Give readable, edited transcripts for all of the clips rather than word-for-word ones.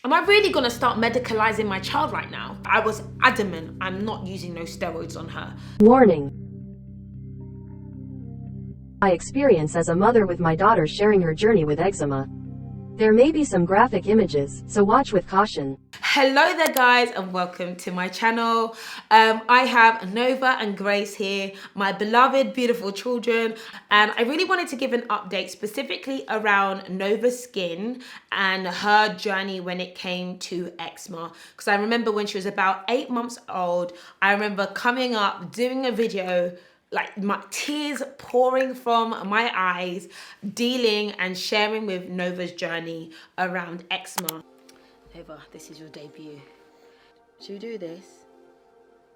Am I really gonna start medicalizing my child right now? I was adamant I'm not using no steroids on her. Warning. My experience as a mother with my daughter sharing her journey with eczema. There may be some graphic images, so watch with caution. Hello there guys and welcome to my channel. I have Nova and Grace here, my beloved beautiful children, and I really wanted to give an update specifically around Nova's skin and her journey when it came to eczema, because I remember when she was about 8 months old, I remember coming up doing a video, like my tears pouring from my eyes, dealing and sharing with Nova's journey around eczema. Nova, this is your debut. Should we do this?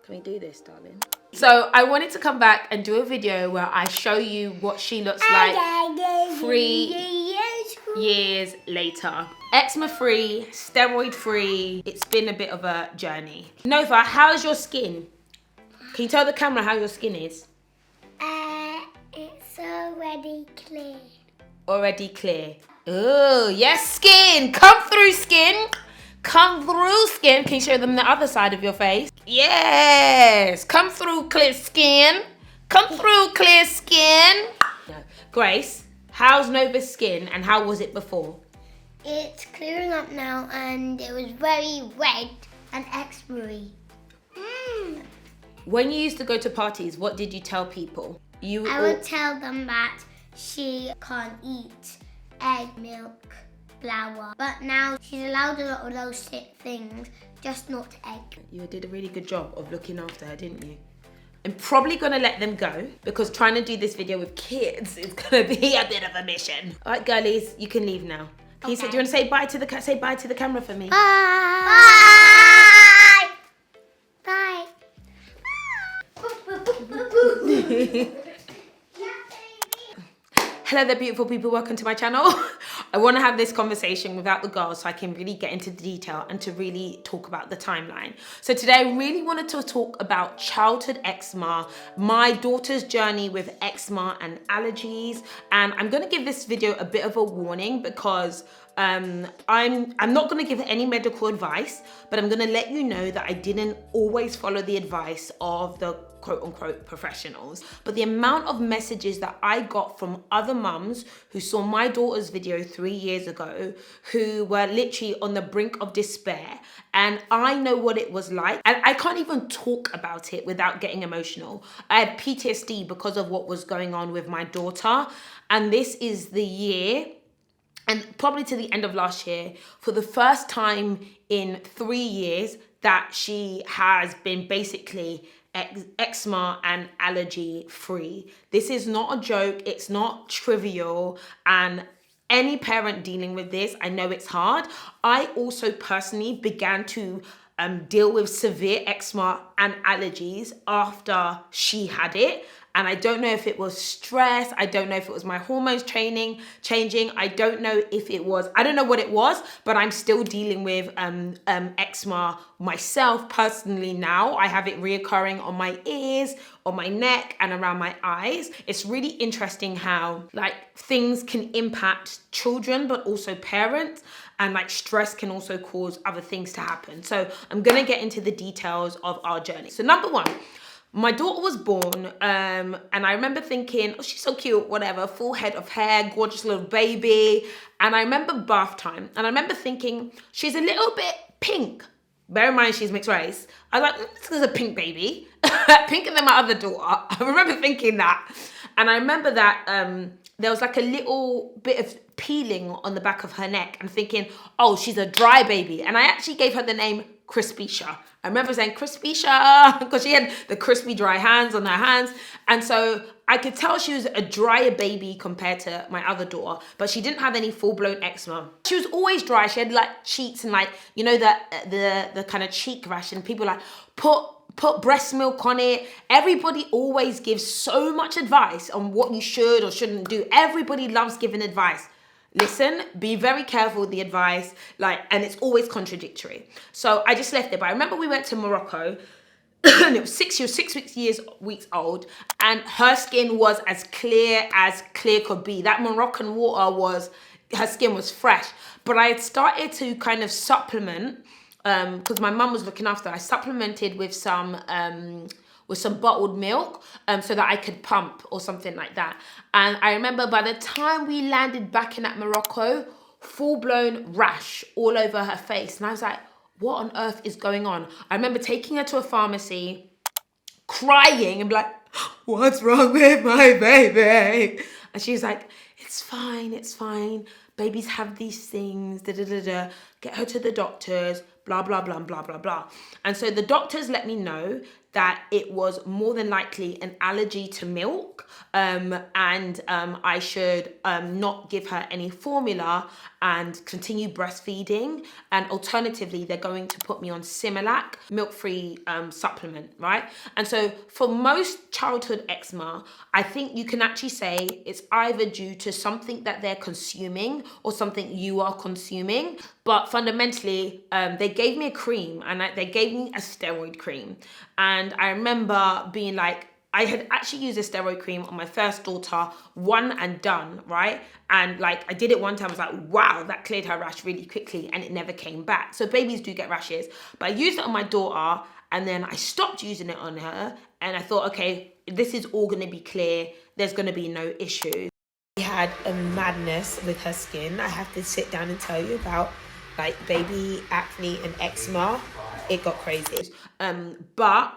Can we do this, darling? So I wanted to come back and do a video where I show you what she looks like 3 years later. Eczema free, steroid free. It's been a bit of a journey. Nova, how's your skin? Can you tell the camera how your skin is? It's already clear. Already clear. Oh, yes, skin. Come through, skin. Come through, skin. Can you show them the other side of your face? Yes. Come through, clear skin. Come through, clear skin. Grace, how's Nova's skin and how was it before? It's clearing up now and it was very red and eczema-y. When you used to go to parties, what did you tell people? I would tell them that she can't eat egg, milk, flour. But now she's allowed a lot of those things, just not egg. You did a really good job of looking after her, didn't you? I'm probably gonna let them go because trying to do this video with kids is gonna be a bit of a mission. All right, girlies, you can leave now. Okay. Do you want to say bye to the camera for me? Bye. Bye. Bye. Hello there, beautiful people. Welcome to my channel. I want to have this conversation without the girls so I can really get into the detail and to really talk about the timeline. So today I really wanted to talk about childhood eczema, my daughter's journey with eczema and allergies. And I'm going to give this video a bit of a warning because I'm not going to give any medical advice, but I'm going to let you know that I didn't always follow the advice of the quote-unquote professionals. But the amount of messages that I got from other mums who saw my daughter's video 3 years ago, who were literally on the brink of despair, and I know what it was like, and I can't even talk about it without getting emotional. I had PTSD because of what was going on with my daughter, and this is the year, and probably to the end of last year, for the first time in 3 years that she has been basically eczema and allergy free. This is not a joke, it's not trivial, and any parent dealing with this, I know it's hard. I also personally began to deal with severe eczema and allergies after she had it. And I don't know if it was stress. I don't know if it was my hormones changing. I don't know if it was, I don't know what it was, but I'm still dealing with eczema myself personally now. I have it reoccurring on my ears, on my neck, and around my eyes. It's really interesting how like things can impact children, but also parents. And like stress can also cause other things to happen. So I'm gonna get into the details of our journey. So number one, my daughter was born, and I remember thinking, oh, she's so cute, whatever, full head of hair, gorgeous little baby. And I remember bath time, and I remember thinking, she's a little bit pink. Bear in mind, she's mixed race. I was like, this is a pink baby, pinker than my other daughter. I remember thinking that. And I remember that there was like a little bit of peeling on the back of her neck and thinking, oh, she's a dry baby. And I actually gave her the name Crispysha. I remember saying Crispysha because she had the crispy dry hands on her hands. And so I could tell she was a drier baby compared to my other daughter, but she didn't have any full-blown eczema. She was always dry. She had like cheeks and like, you know, the kind of cheek rash, and people like put breast milk on it. Everybody always gives so much advice on what you should or shouldn't do. Everybody loves giving advice. Listen, be very careful with the advice, and it's always contradictory. So I just left it. But I remember we went to Morocco and it was 6 weeks old, and her skin was as clear could be. That Moroccan water was her skin was fresh. But I had started to kind of supplement, because my mum was looking after her. I supplemented with some bottled milk, so that I could pump or something like that. And I remember by the time we landed back in at Morocco, full-blown rash all over her face. And I was like, what on earth is going on? I remember taking her to a pharmacy, crying and be like, what's wrong with my baby? And she's like, it's fine, it's fine. Babies have these things, da da da da. Get her to the doctors, blah, blah, blah, blah, blah, blah. And so the doctors let me know that it was more than likely an allergy to milk, and I should not give her any formula and continue breastfeeding. And alternatively, they're going to put me on Similac, milk-free supplement, right? And so for most childhood eczema, I think you can actually say it's either due to something that they're consuming or something you are consuming. But fundamentally, they gave me a cream, and they gave me a steroid cream. And I remember being like, I had actually used a steroid cream on my first daughter, one and done, right? And like, I did it one time, I was like, wow, that cleared her rash really quickly, and it never came back. So babies do get rashes, but I used it on my daughter, and then I stopped using it on her, and I thought, okay, this is all gonna be clear. There's gonna be no issues. We had a madness with her skin. I have to sit down and tell you about like baby acne and eczema. It got crazy. But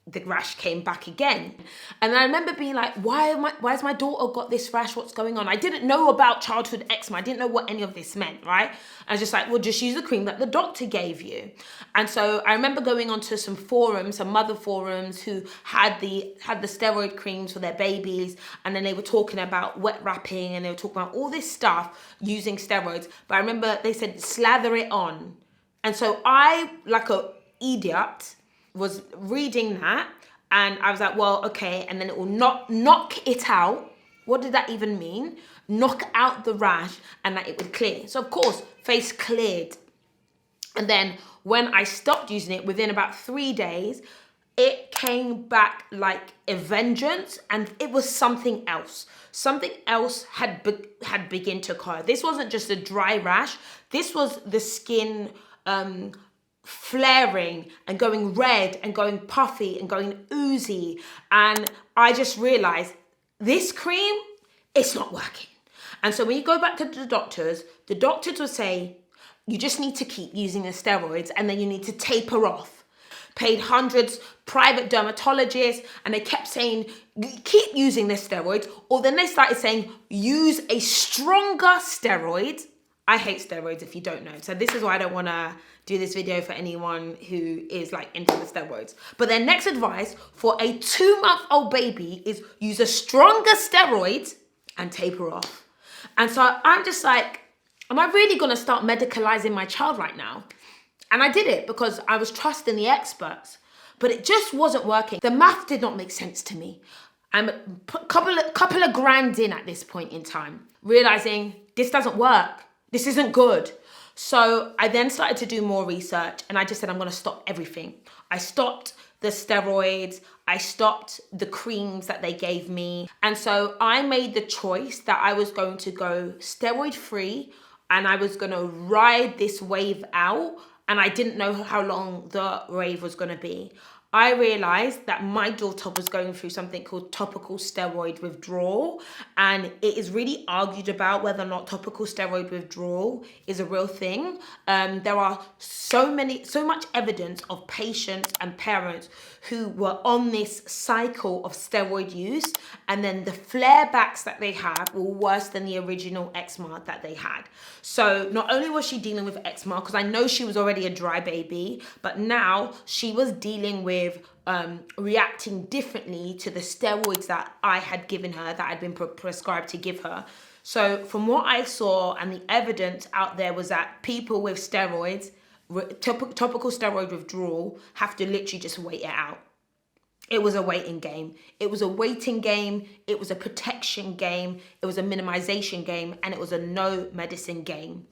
the rash came back again. And I remember being like, why has my daughter got this rash? What's going on? I didn't know about childhood eczema. I didn't know what any of this meant, right? I was just like, well, just use the cream that the doctor gave you. And so I remember going onto some forums, some mother forums who had the steroid creams for their babies. And then they were talking about wet wrapping, and they were talking about all this stuff using steroids. But I remember they said, slather it on. And so I, like a idiot, was reading that, and I was like, well, okay, and then it will knock it out. What did that even mean? Knock out the rash, and that it would clear. So of course, face cleared. And then when I stopped using it, within about 3 days, it came back like a vengeance, and it was something else. Something else had begun to occur. This wasn't just a dry rash. This was the skin flaring and going red and going puffy and going oozy. And I just realized this cream, it's not working. And so when you go back to the doctors will say, you just need to keep using the steroids, and then you need to taper off. Paid hundreds, private dermatologists, and they kept saying, keep using the steroids. Or then they started saying, use a stronger steroid. I hate steroids, if you don't know. So this is why I don't want to do this video for anyone who is like into the steroids. But their next advice for a 2-month-old baby is use a stronger steroid and taper off. And so I'm just like, am I really going to start medicalizing my child right now? And I did it because I was trusting the experts, but it just wasn't working. The math did not make sense to me. I'm a couple of grand in at this point in time, realizing this doesn't work. This isn't good. So I then started to do more research, and I just said, I'm going to stop everything. I stopped the steroids. I stopped the creams that they gave me. And so I made the choice that I was going to go steroid free, and I was going to ride this wave out. And I didn't know how long the wave was going to be. I realized that my daughter was going through something called topical steroid withdrawal, and it is really argued about whether or not topical steroid withdrawal is a real thing. There are so much evidence of patients and parents who were on this cycle of steroid use, and then the flare backs that they had were worse than the original eczema that they had. So not only was she dealing with eczema, because I know she was already a dry baby, but now she was dealing with reacting differently to the steroids that I had given her, that I'd been prescribed to give her. So from what I saw, and the evidence out there, was that people with steroids, topical steroid withdrawal, have to literally just wait it out. It was a waiting game. It was a waiting game. It was a protection game. It was a minimization game, and it was a no medicine game.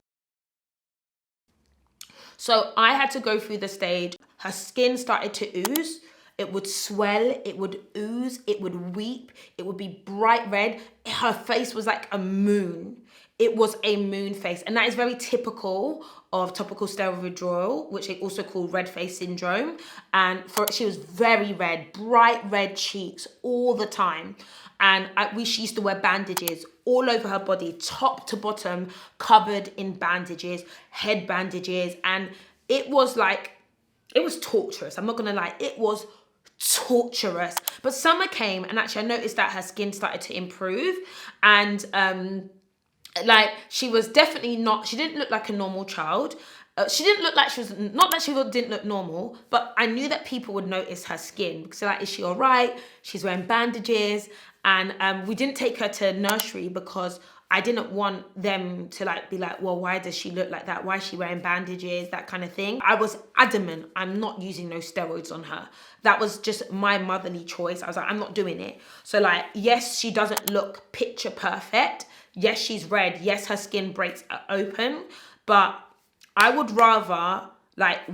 So I had to go through the stage. Her skin started to ooze. It would swell, it would ooze, it would weep, it would be bright red. Her face was like a moon. it was a moon face. And that is very typical of topical steroid withdrawal, which they also call red face syndrome. And she was very red, bright red cheeks all the time. And she used to wear bandages all over her body, top to bottom, covered in bandages, head bandages. And it was torturous. I'm not gonna lie, it was torturous. But summer came, and actually I noticed that her skin started to improve. And she was definitely not, she didn't look like a normal child. She didn't look like she was, not that she didn't look normal, but I knew that people would notice her skin because they're like, is she all right? She's wearing bandages. And we didn't take her to nursery because I didn't want them to be like, well, why does she look like that? Why is she wearing bandages? That kind of thing. I was adamant, I'm not using no steroids on her. That was just my motherly choice. I was like, I'm not doing it. So yes, she doesn't look picture perfect. Yes, she's red. Yes, her skin breaks open. But I would rather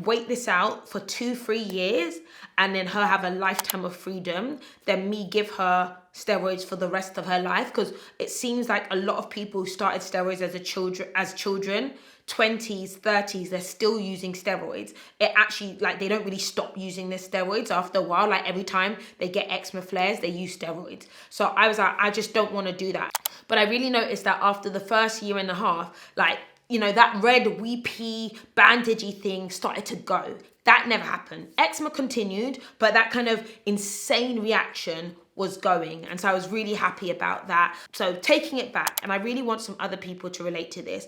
wait this out for 2-3 years and then her have a lifetime of freedom than me give her steroids for the rest of her life. Because it seems like a lot of people who started steroids as children, 20s, 30s, they're still using steroids. It actually, they don't really stop using their steroids after a while. Every time they get eczema flares, they use steroids. So I was like, I just don't want to do that. But I really noticed that after the first year and a half, that red weepy bandagey thing started to go. That never happened. Eczema continued, but that kind of insane reaction was going. And so I was really happy about that. So taking it back, and I really want some other people to relate to this.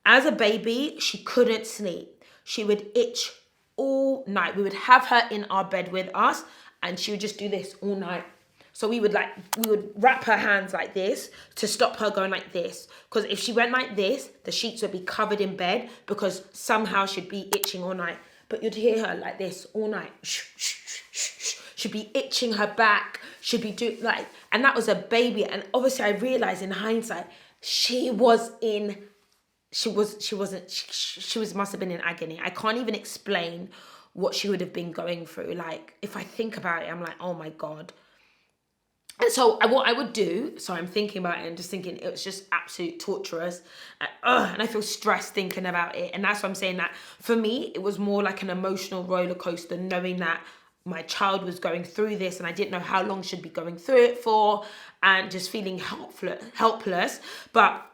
As a baby, she couldn't sleep. She would itch all night. We would have her in our bed with us and she would just do this all night. So we would wrap her hands like this to stop her going like this. Because if she went like this, the sheets would be covered in bed because somehow she'd be itching all night. But you'd hear her like this all night. She'd be itching her back. She'd be doing and that was a baby. And obviously I realized in hindsight, she must have been in agony. I can't even explain what she would have been going through. If I think about it, I'm like, oh my God. And so what I would do, so I'm thinking about it and just thinking it was just absolute torturous. And I feel stressed thinking about it. And that's why I'm saying that for me, it was more like an emotional roller coaster, knowing that my child was going through this and I didn't know how long she'd be going through it for, and just feeling helpless. But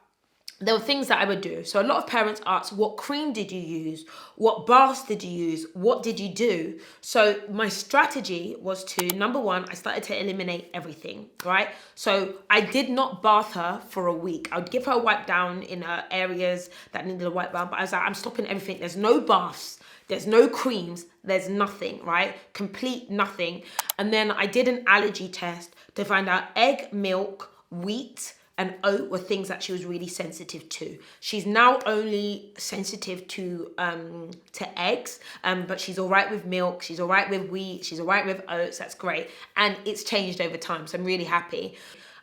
there were things that I would do. So a lot of parents ask, what cream did you use? What baths did you use? What did you do? So my strategy was to, number one, I started to eliminate everything, right? So I did not bath her for a week. I would give her a wipe down in her areas that needed a wipe down, but I was like, I'm stopping everything. There's no baths. There's no creams. There's nothing, right? Complete nothing. And then I did an allergy test to find out egg, milk, wheat, and oat were things that she was really sensitive to. She's now only sensitive to eggs, but she's all right with milk. She's all right with wheat. She's all right with oats. That's great. And it's changed over time, so I'm really happy.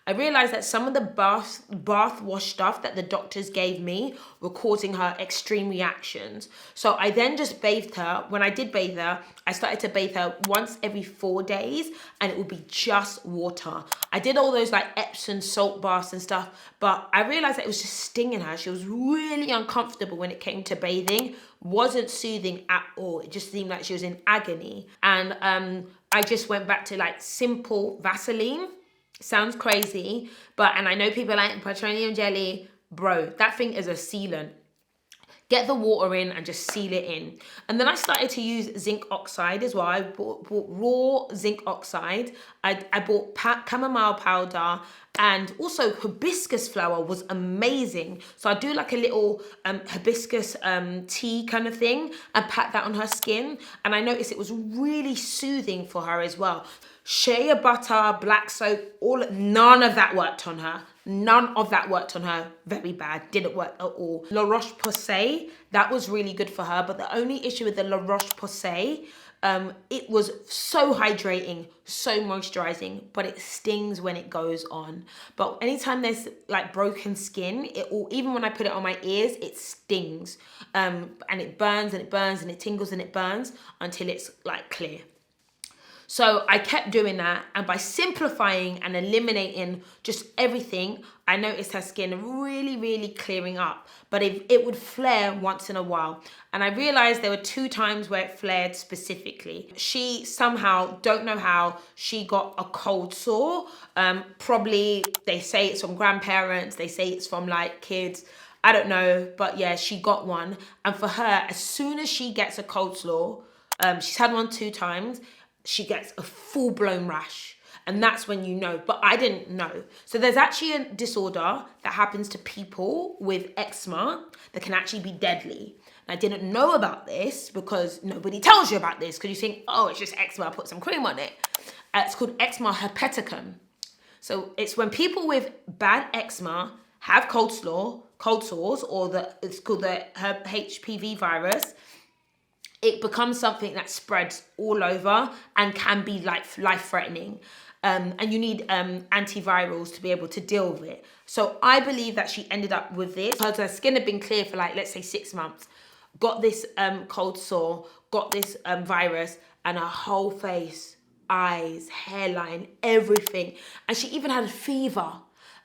I realized that some of the bath wash stuff that the doctors gave me were causing her extreme reactions. So I then just bathed her. When I did bathe her, I started to bathe her once every 4 days, and it would be just water. I did all those Epsom salt baths and stuff, but I realized that it was just stinging her. She was really uncomfortable when it came to bathing. Wasn't soothing at all. It just seemed like she was in agony. And I just went back to simple Vaseline. Sounds crazy, and I know people like petroleum jelly. Bro, that thing is a sealant. Get the water in and just seal it in. And then I started to use zinc oxide as well. I bought raw zinc oxide. I bought chamomile powder, and also hibiscus flower was amazing. So I do a little hibiscus tea kind of thing and pat that on her skin. And I noticed it was really soothing for her as well. Shea butter, black soap, none of that worked on her. None of that worked on her. Very bad. Didn't work at all. La Roche-Posay, that was really good for her. But the only issue with the La Roche-Posay, it was so hydrating, so moisturizing, but it stings when it goes on. But anytime there's broken skin, even when I put it on my ears, it stings. And it burns and it burns and it tingles and it burns until it's clear. So I kept doing that, and by simplifying and eliminating just everything, I noticed her skin really clearing up, but it would flare once in a while. And I realized there were 2 times where it flared specifically. She somehow, don't know how, she got a cold sore. Probably they say it's from grandparents, they say it's from like kids, I don't know, but yeah, she got one. And for her, as soon as she gets a cold sore, she's had one 2 times, she gets a full-blown rash. And that's when you know, but I didn't know. So there's actually a disorder that happens to people with eczema that can actually be deadly. And I didn't know about this because nobody tells you about this, because you think, oh, it's just eczema, put some cream on it. It's called eczema herpeticum. So it's when people with bad eczema have cold sores, or it's called the HPV virus, it becomes something that spreads all over and can be like life-threatening. And you need antivirals to be able to deal with it. So I believe that she ended up with this because her skin had been clear for like, let's say 6 months, got this cold sore, got this virus, and her whole face, eyes, hairline, everything. And she even had a fever.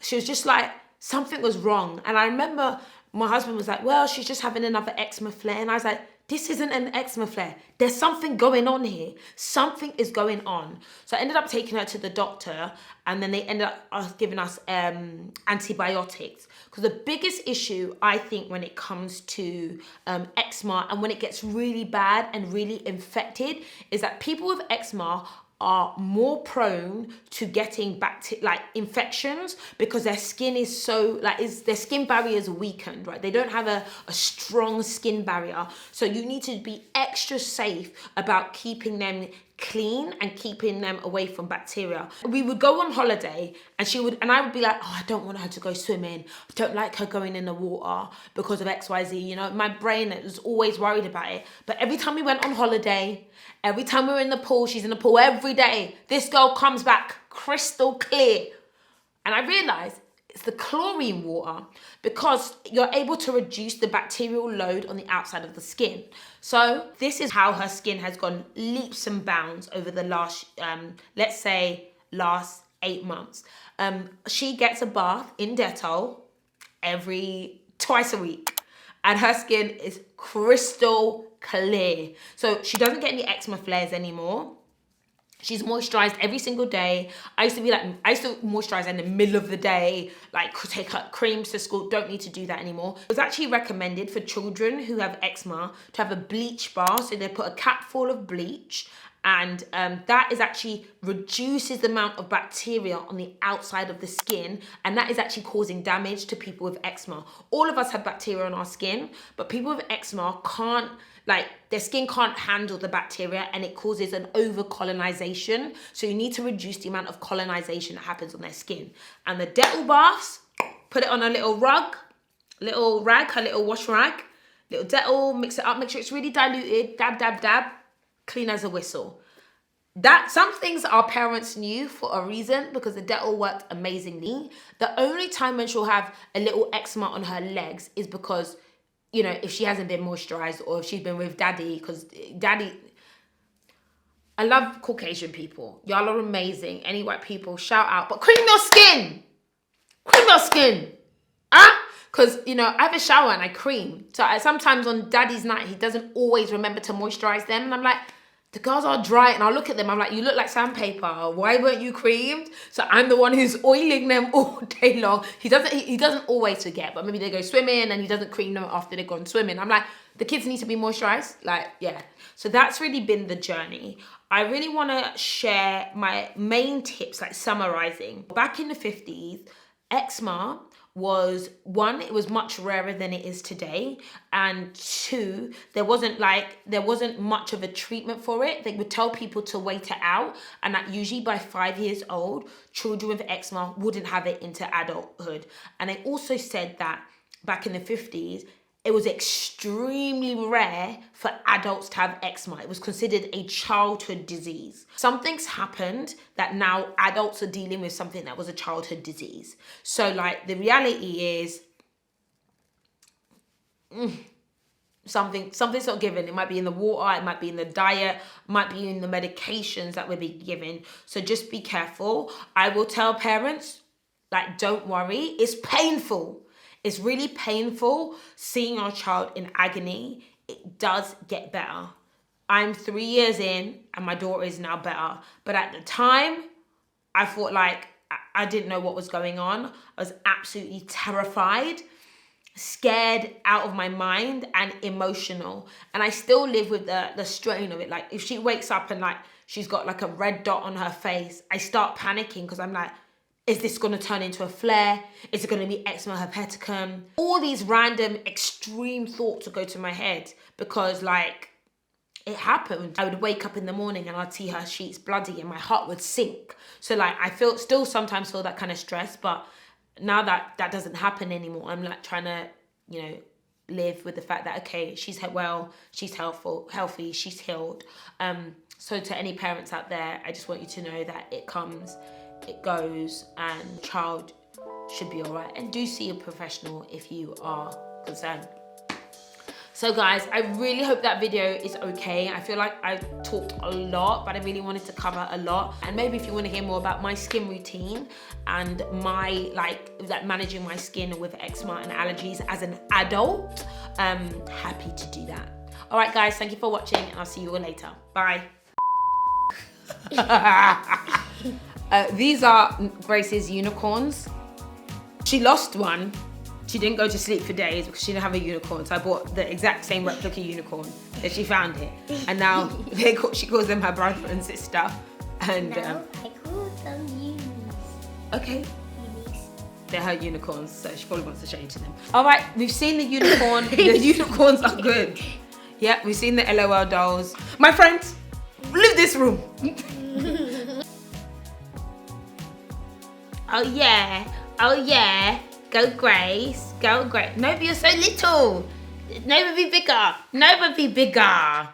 She was just like, something was wrong. And I remember my husband was like, well, she's just having another eczema flare. And I was like, this isn't an eczema flare. There's something going on here. Something is going on. So I ended up taking her to the doctor, and then they ended up giving us antibiotics. Because the biggest issue, I think, when it comes to eczema and when it gets really bad and really infected, is that people with eczema are more prone to getting infections, because their skin is so their skin barrier is weakened, right? They don't have a strong skin barrier. So you need to be extra safe about keeping them clean and keeping them away from bacteria. We would go on holiday, and I would be like, oh, I don't want her to go swimming. I don't like her going in the water because of XYZ. My brain was always worried about it. But every time we went on holiday, every time we were in the pool, she's in the pool every day, this girl comes back crystal clear. And I realized it's the chlorine water, because you're able to reduce the bacterial load on the outside of the skin. So this is how her skin has gone leaps and bounds over the last, let's say, last 8 months. She gets a bath in Dettol twice a week, and her skin is crystal clear. So she doesn't get any eczema flares anymore. She's moisturized every single day. I used to moisturize in the middle of the day, like take her creams to school. Don't need to do that anymore. It was actually recommended for children who have eczema to have a bleach bath. So they put a cap full of bleach, and that is actually reduces the amount of bacteria on the outside of the skin, and that is actually causing damage to people with eczema. All of us have bacteria on our skin, but people with eczema can't, their skin can't handle the bacteria, and it causes an over-colonization. So you need to reduce the amount of colonization that happens on their skin. And the Dettol baths, put it on a little rag, her little wash rag, little Dettol, mix it up, make sure it's really diluted, dab, dab, dab, clean as a whistle. Some things our parents knew for a reason, because the Dettol worked amazingly. The only time when she'll have a little eczema on her legs is because, if she hasn't been moisturized, or if she's been with daddy, because daddy, I love Caucasian people. Y'all are amazing. Any white people, shout out. But cream your skin. Cream your skin. Because, I have a shower and I cream. So sometimes on daddy's night, he doesn't always remember to moisturize them. And I'm like, the girls are dry. And I'll look at them. I'm like, you look like sandpaper. Why weren't you creamed? So I'm the one who's oiling them all day long. He doesn't always forget. But maybe they go swimming and he doesn't cream them after they've gone swimming. I'm like, the kids need to be moisturized. Yeah. So that's really been the journey. I really want to share my main tips, summarizing. Back in the 50s, eczema was, one, it was much rarer than it is today, and two, there wasn't much of a treatment for it. They would tell people to wait it out, and that usually by 5 years old, children with eczema wouldn't have it into adulthood. And they also said that back in the 50s, it was extremely rare for adults to have eczema. It was considered a childhood disease. Something's happened that now adults are dealing with something that was a childhood disease. So the reality is, something's not given. It might be in the water, it might be in the diet, it might be in the medications that we're being given. So just be careful. I will tell parents, like, don't worry. It's painful. It's really painful seeing your child in agony. It does get better. I'm 3 years in and my daughter is now better. But at the time, I thought like I didn't know what was going on. I was absolutely terrified, scared out of my mind, and emotional. And I still live with the strain of it. Like if she wakes up and like she's got like a red dot on her face, I start panicking because I'm like, is this going to turn into a flare? Is it going to be eczema herpeticum? All these random extreme thoughts would go to my head because like it happened. I would wake up in the morning and I'd see her sheets bloody and my heart would sink. So like I still sometimes feel that kind of stress, but now that doesn't happen anymore. I'm like trying to, you know, live with the fact that, okay, she's well, she's healthy, she's healed. So to any parents out there, I just want you to know that it comes, it goes, and the child should be all right. And do see a professional if you are concerned. So guys, I really hope that video is okay. I feel like I talked a lot, but I really wanted to cover a lot. And maybe if you want to hear more about my skin routine and my like managing my skin with eczema and allergies as an adult, happy to do that. All right guys, thank you for watching and I'll see you all later. Bye. These are Grace's unicorns. She lost one. She didn't go to sleep for days because she didn't have a unicorn. So I bought the exact same replica unicorn that she found it. And now she calls them her brother and sister. And No, I call them unis. okay, Unis. they're her unicorns, so she probably wants to change them. All right, we've seen the unicorn. The unicorns are good. Yeah, we've seen the LOL dolls. My friends, leave this room. Oh yeah, oh yeah. Go Grace, go Grace. No, you're so little. No, be bigger. No, be bigger.